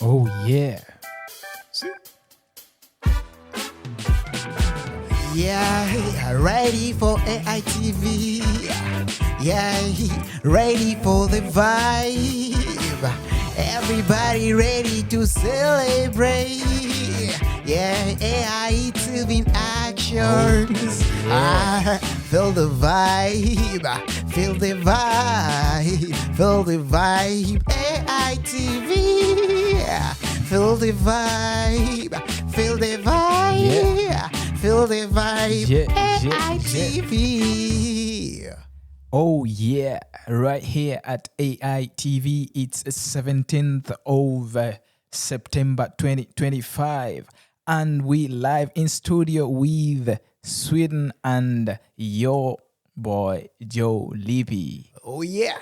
Oh, yeah. Yeah, ready for AITV. Yeah, ready for the vibe. Everybody ready to celebrate. Yeah, AITV in action. Feel the vibe. Feel the vibe. Feel the vibe. AITV. Feel the vibe. Feel the vibe. Yeah. Feel the vibe. Yeah. AITV. Oh, yeah. Right here at AITV. It's 17th of September 2025. And we live in studio with Sweden and your boy, Joe Lipi. Oh, yeah.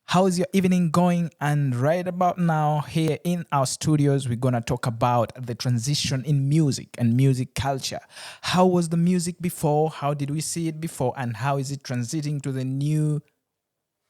How's your evening going? And right about now, here in our studios, we're going to talk about the transition in music and music culture. How was the music before? How did we see it before? And how is it transiting to the new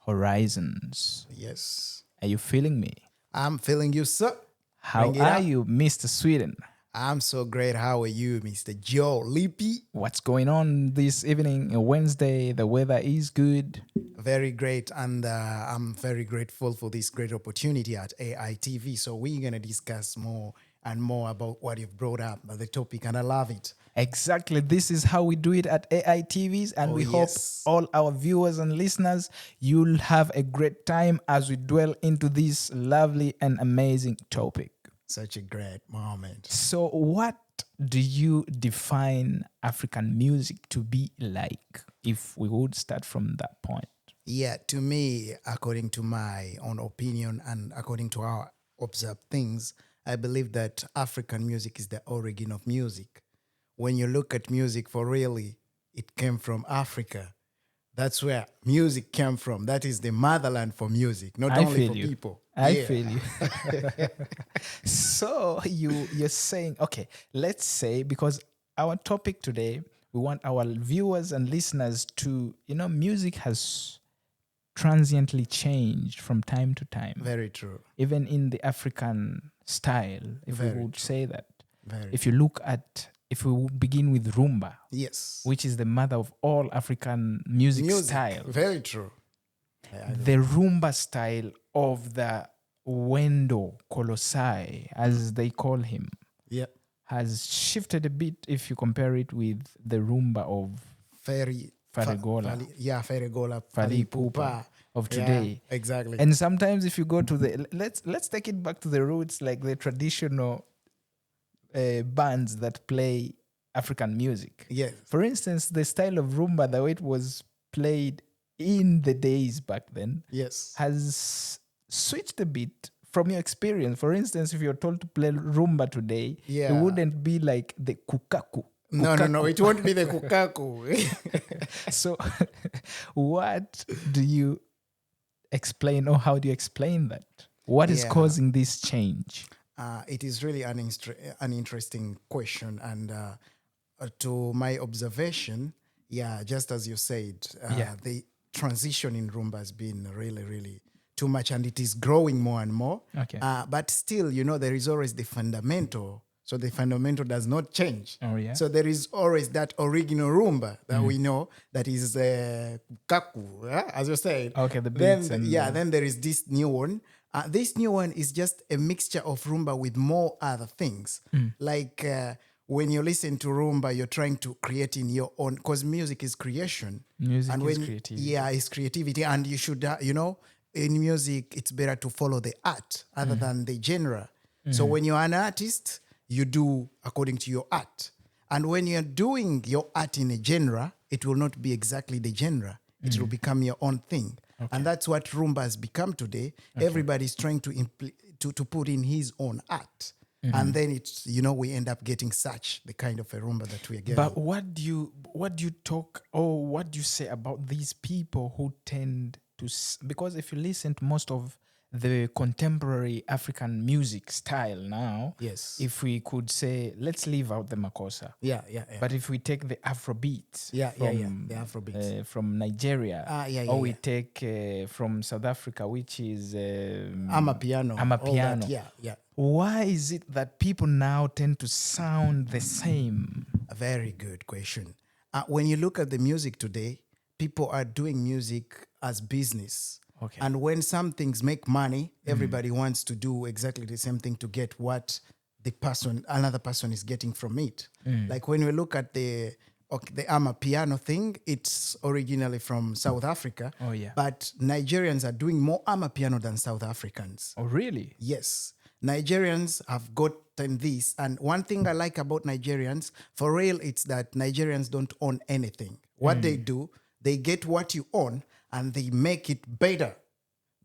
horizons? Yes. Are you feeling me? I'm feeling you, sir. How Bring it are up. you, Mr. Sweden? I'm so great. How are you, Mr. Joe Lipi? What's going on this evening, Wednesday? The weather is good. Very great. And I'm very grateful for this great opportunity at AITV. So we're going to discuss more and more about what you've brought up, the topic, and I love it. Exactly. This is how we do it at AITVs. And we hope yes. all our viewers and listeners, you'll have a great time as we dwell into this lovely and amazing topic. Such a great moment. So what do you define African music to be like, if we would start from that point? Yeah, to me, according to my own opinion and according to our observed things, I believe that African music is the origin of music. When you look at music for really, it came from Africa. That's where music came from. That is the motherland for music, not only for people. I feel you. So you're saying, okay, let's say, because our topic today, we want our viewers and listeners to, music has transiently changed from time to time. Very true. Even in the African style, if Very we would true. say that. If If we would begin with rumba, yes, which is the mother of all African music style. Very true. The rumba style of the Wendo Colosai, as they call him, has shifted a bit if you compare it with the rumba of Farigola, Fali Pupa of today. Yeah, exactly. And sometimes if you go to the, let's take it back to the roots, like the traditional bands that play African music. Yes. For instance, the style of rumba, the way it was played in the days back then, has switched a bit from your experience. For instance, if you're told to play rumba today, it wouldn't be like the kukaku. No, it won't be the kukaku. So what do you explain, or how do you explain that? What is causing this change? It is really an interesting question. And to my observation, just as you said, the transition in rumba has been really, really too much, and it is growing more and more. Okay. But still, there is always the fundamental. So the fundamental does not change. Oh, yeah. So there is always that original rumba that we know that is kaku, as you said. Okay, the beats. Then there is this new one. This new one is just a mixture of rumba with more other things. Like when you listen to rumba, you're trying to create in your own, because music is creation. Music is creativity. Yeah, it's creativity. And you should, in music, it's better to follow the art other than the genre. So when you're an artist, you do according to your art. And when you're doing your art in a genre, it will not be exactly the genre. It will become your own thing. Okay. And that's what rumba has become today. Okay. Everybody's trying to put in his own art. And then it's, we end up getting such the kind of a rumba that we are getting. But what do you talk, or what do you say about these people who tend to, because if you listen to most of the contemporary African music style now, Yes. if we could say, let's leave out the Makossa. Yeah. But if we take the Afrobeat The Afrobeat. from Nigeria, or we take from South Africa, which is Amapiano. Amapiano. Yeah. Why is it that people now tend to sound the same? A very good question. When you look at the music today, people are doing music as business. Okay. And when some things make money, everybody wants to do exactly the same thing to get what another person is getting from it. Like when we look at the Amapiano thing, it's originally from South Africa. Oh, yeah. But Nigerians are doing more Amapiano than South Africans. Oh, really? Yes. Nigerians have gotten this. And one thing I like about Nigerians, for real, it's that Nigerians don't own anything. What they do, they get what you own and they make it better.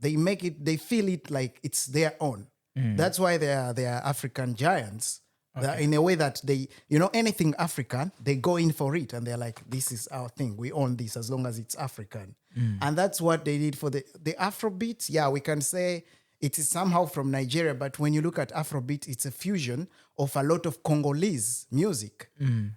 They feel it like it's their own. That's why they are African giants. Okay. In a way that they, anything African, they go in for it and they're like, this is our thing. We own this as long as it's African. And that's what they did for the Afrobeat. Yeah, we can say it is somehow from Nigeria, but when you look at Afrobeat, it's a fusion of a lot of Congolese music.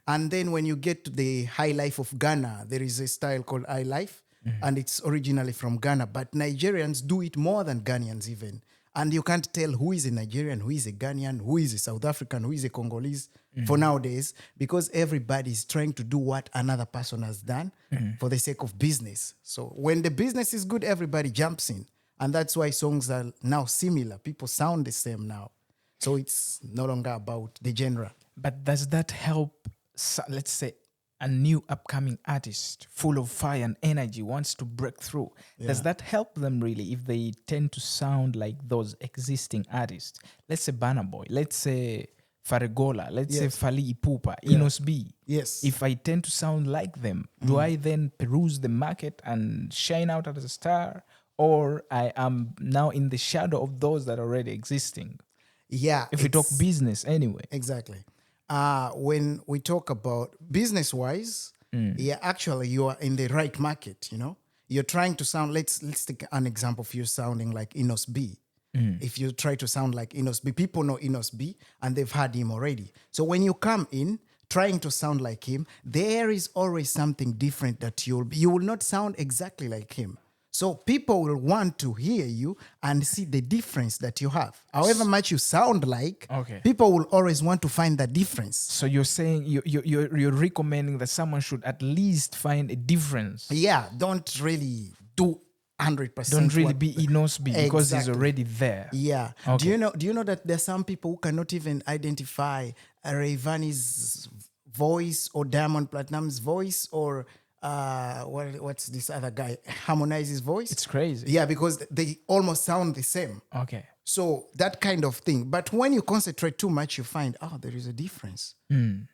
And then when you get to the high life of Ghana, there is a style called high life, and it's originally from Ghana. But Nigerians do it more than Ghanaians even. And you can't tell who is a Nigerian, who is a Ghanaian, who is a South African, who is a Congolese for nowadays, because everybody is trying to do what another person has done for the sake of business. So when the business is good, everybody jumps in. And that's why songs are now similar. People sound the same now. So it's no longer about the genre. But does that help, let's say, a new upcoming artist full of fire and energy wants to break through? Does that help them really if they tend to sound like those existing artists? Let's say Burna Boy, let's say Faregola, let's say Fali Ipupa, Inos B. Yes. If I tend to sound like them, do I then peruse the market and shine out as a star? Or I am now in the shadow of those that are already existing? Yeah. If we talk business anyway. Exactly. When we talk about business-wise, actually you are in the right market, You're trying to sound, let's take an example of you sounding like Inos B. If you try to sound like Inos B, people know Inos B and they've heard him already. So when you come in trying to sound like him, there is always something different that you will not sound exactly like him. So people will want to hear you and see the difference that you have. However much you sound like, people will always want to find that difference. So you're saying, you're recommending that someone should at least find a difference. Yeah, don't really do 100%. Don't really be Inos B because he's already there. Yeah. Okay. Do you know that there's some people who cannot even identify Rayvanny's voice or Diamond Platnumz's voice or what's this other guy, Harmonize's voice? It's crazy. Yeah, because they almost sound the same. Okay. So that kind of thing. But when you concentrate too much, you find, there is a difference.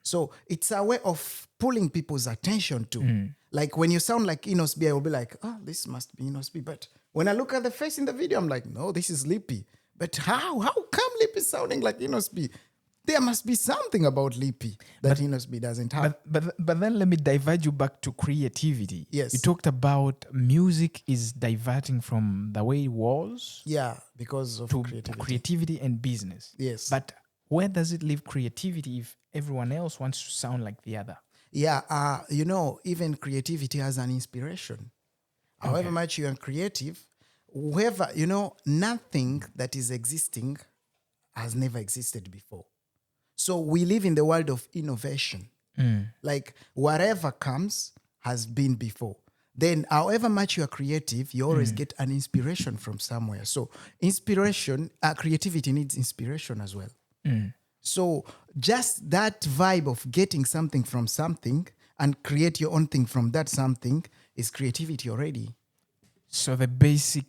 So it's a way of pulling people's attention to. Like when you sound like Inos B, I will be like, this must be Inos B. But when I look at the face in the video, I'm like, no, this is Lipi. But how come Lipi is sounding like Inos B? There must be something about Lipi that Inos B doesn't have. But then let me divert you back to creativity. Yes. You talked about music is diverting from the way it was. Yeah, because of creativity and business. Yes. But where does it leave creativity if everyone else wants to sound like the other? Yeah, even creativity has an inspiration. However much you are creative, whoever, nothing that is existing has never existed before. So we live in the world of innovation. Like whatever comes has been before. Then however much you are creative, you always get an inspiration from somewhere. So creativity needs inspiration as well. So just that vibe of getting something from something and create your own thing from that something is creativity already. So the basic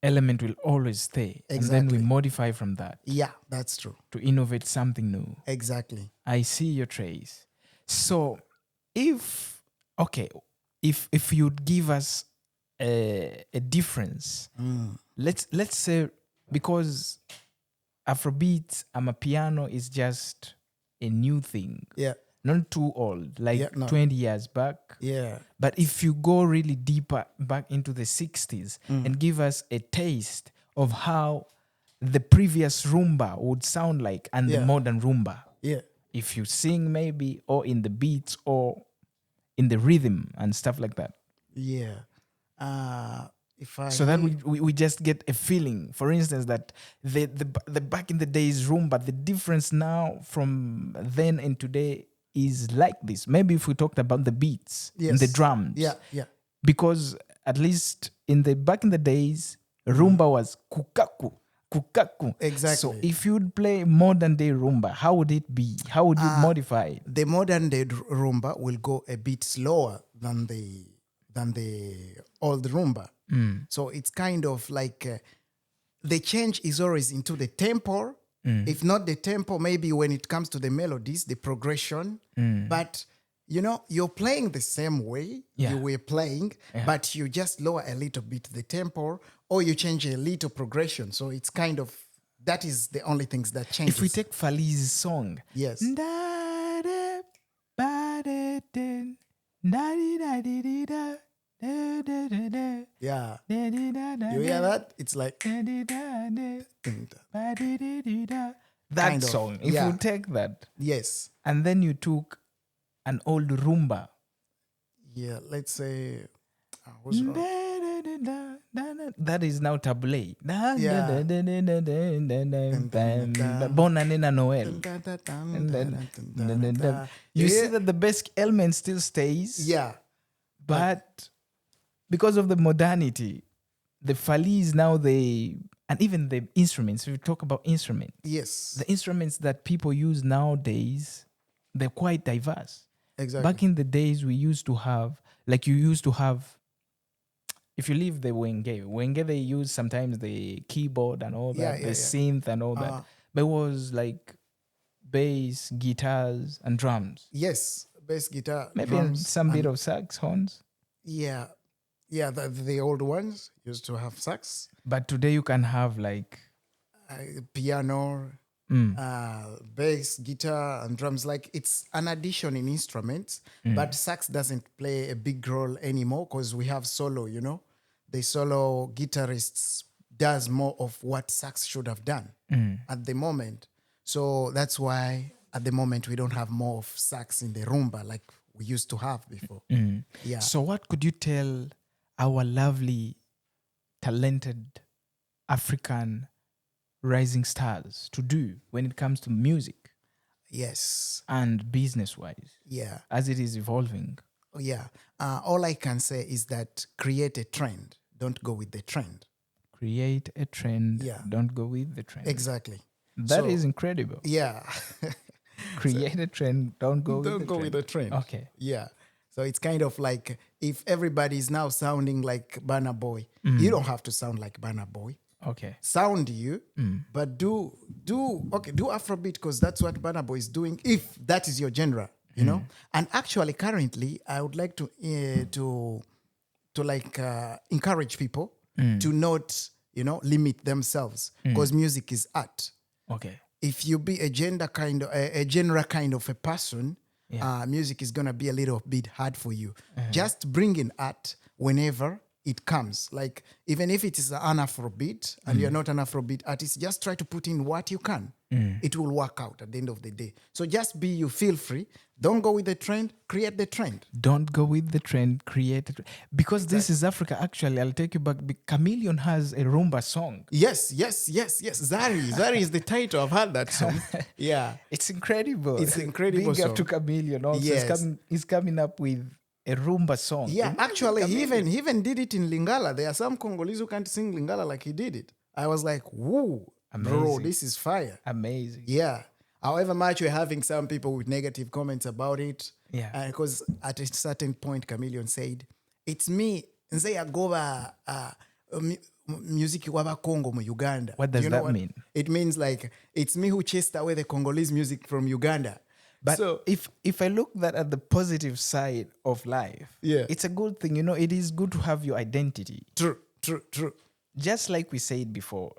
element will always stay. Exactly. And then we modify from that. Yeah, that's true. To innovate something new. Exactly. I see your trace. So if you'd give us a difference, let's say, because Afrobeat, Amapiano is just a new thing. Yeah. Not too old, 20 years back. Yeah. But if you go really deeper back into the 60s and give us a taste of how the previous rumba would sound like and the modern rumba. Yeah. If you sing maybe, or in the beats, or in the rhythm and stuff like that. Yeah. So that we just get a feeling, for instance, that the back in the days rumba, the difference now from then and today is like this. Maybe if we talked about the beats and the drums. Yeah, yeah. Because at least back in the days, rumba was kukaku. Exactly. So if you'd play modern day rumba, how would it be? How would you modify it? The modern day rumba will go a bit slower than the old rumba. So it's kind of like the change is always into the tempo. If not the tempo, maybe when it comes to the melodies, the progression. But you're playing the same way you were playing, but you just lower a little bit the tempo, or you change a little progression. So it's kind of, that is the only things that changes. If we take Fali's song, yes. Yeah. You hear that? It's like that song. If you take that, yes, and then you took an old rumba. Yeah, let's say what's wrong? That is now tabule. Yeah. Bonanina Noel. You see that the basic element still stays. Yeah. But because of the modernity, the Falis now and even the instruments, if you talk about instruments. Yes. The instruments that people use nowadays, they're quite diverse. Exactly. Back in the days, we used to have, if you leave the wenge, they use sometimes the keyboard and all that, synth and all that. But it was like bass, guitars, and drums. Yes, bass, guitar, maybe drums, some bit of sax, horns. Yeah. Yeah, the old ones used to have sax. But today you can have like piano, bass, guitar, and drums. Like it's an addition in instruments, but sax doesn't play a big role anymore because we have solo, The solo guitarists does more of what sax should have done at the moment. So that's why at the moment we don't have more of sax in the rumba like we used to have before. Yeah. So what could you tell our lovely, talented African rising stars to do when it comes to music? Yes. And business-wise? Yeah. As it is evolving? Yeah. All I can say is that create a trend. Don't go with the trend. Create a trend. Yeah. Don't go with the trend. Exactly. That is incredible. Yeah. Create a trend. Don't go with the trend. Okay. Yeah. So it's kind of like if everybody is now sounding like Burna Boy, you don't have to sound like Burna Boy. Okay. Sound you, but do Afrobeat because that's what Burna Boy is doing. If that is your genre, And actually, currently, I would like to encourage people to not limit themselves because music is art. Okay. If you be a genre kind of a person, music is gonna be a little bit hard for you. Just bring in art whenever it comes. Like even if it is an Afrobeat and you're not an Afrobeat artist, just try to put in what you can. It will work out at the end of the day. So just be you. Feel free. Don't go with the trend. Create the trend. Don't go with the trend. Create it. Because this is Africa. Actually, I'll take you back. Chameleon has a rumba song. Yes. Zari is the title. I've heard that song. Yeah. It's incredible. It's incredible. Big up to Chameleon also. Yes. He's coming up with a rumba song. Yeah, actually, he even did it in Lingala. There are some Congolese who can't sing Lingala like he did it. I was like, whoa, amazing. Bro, this is fire. Amazing. Yeah. However much we're having some people with negative comments about it. Yeah. Because at a certain point, Chameleon said, it's me, Nze Agoba music waba Congo mu Uganda. What does that mean? It means like, it's me who chased away the Congolese music from Uganda. But so, if I look at the positive side of life, it's a good thing. It is good to have your identity. True. Just like we said before,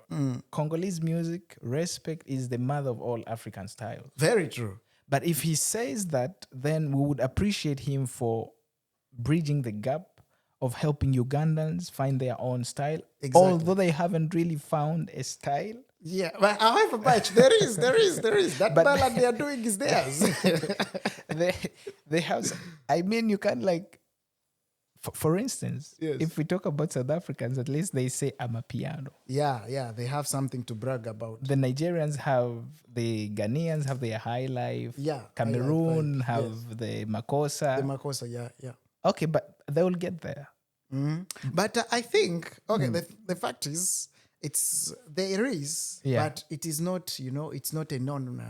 Congolese music, respect is the mother of all African styles. Very true. But if he says that, then we would appreciate him for bridging the gap of helping Ugandans find their own style, Exactly. although they haven't really found a style. Yeah, but however much there is. That ballad they are doing is theirs. they have. I mean, you can't like. For instance, yes. if we talk about South Africans, at least they say I'm a piano. Yeah, they have something to brag about. The Nigerians have, the Ghanaians have their high life. Yeah, Cameroon have the Makossa. The Makossa, yeah. Okay, but they will get there. Mm-hmm. But I think the fact is there is, but it is not. It's not a non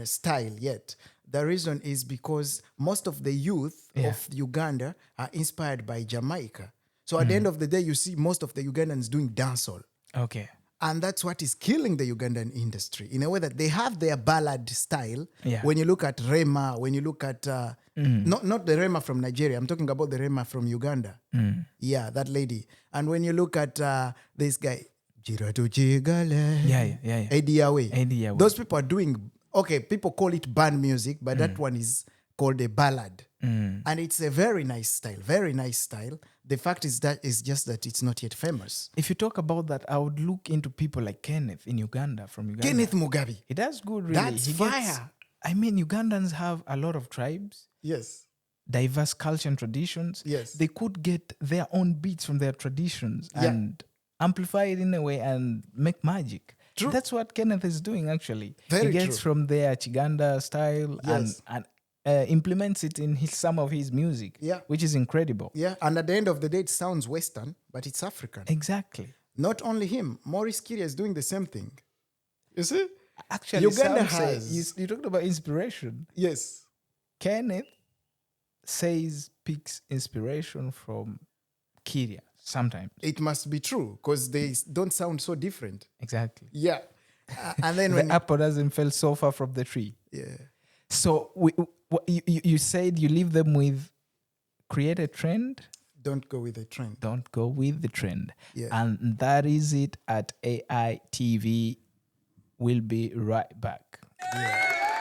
style yet. The reason is because most of the youth of Uganda are inspired by Jamaica. So at the end of the day, you see most of the Ugandans doing dancehall. Okay. And that's what is killing the Ugandan industry in a way that they have their ballad style. Yeah. When you look at Rema, when you look at, not the Rema from Nigeria, I'm talking about the Rema from Uganda. Yeah, that lady. And when you look at this guy, Jiratu Jigale, Eddie Awe. Those people are doing, people call it band music, but that one is called a ballad. And it's a very nice style. The fact is just that it's not yet famous. If you talk about that, I would look into people like Kenneth in Uganda, from Uganda. Kenneth Mugabe. He does good, really. That's fire. Ugandans have a lot of tribes. Yes. Diverse culture and traditions. Yes. They could get their own beats from their traditions and amplify it in a way and make magic. True. That's what Kenneth is doing, actually. Very he gets true. from their Chiganda style and implements it in some of his music, which is incredible. Yeah, and at the end of the day, it sounds Western, but it's African. Exactly. Not only him, Maurice Kiria is doing the same thing. You see? Actually, Uganda has... You talked about inspiration. Yes. Kenneth picks inspiration from Kiria sometimes. It must be true, because they don't sound so different. Exactly. Yeah. And then the apple doesn't fall so far from the tree. Yeah. So you said you leave them with create a trend. Don't go with the trend. Don't go with the trend. Yeah. And that is it at AITV. We'll be right back. Yeah.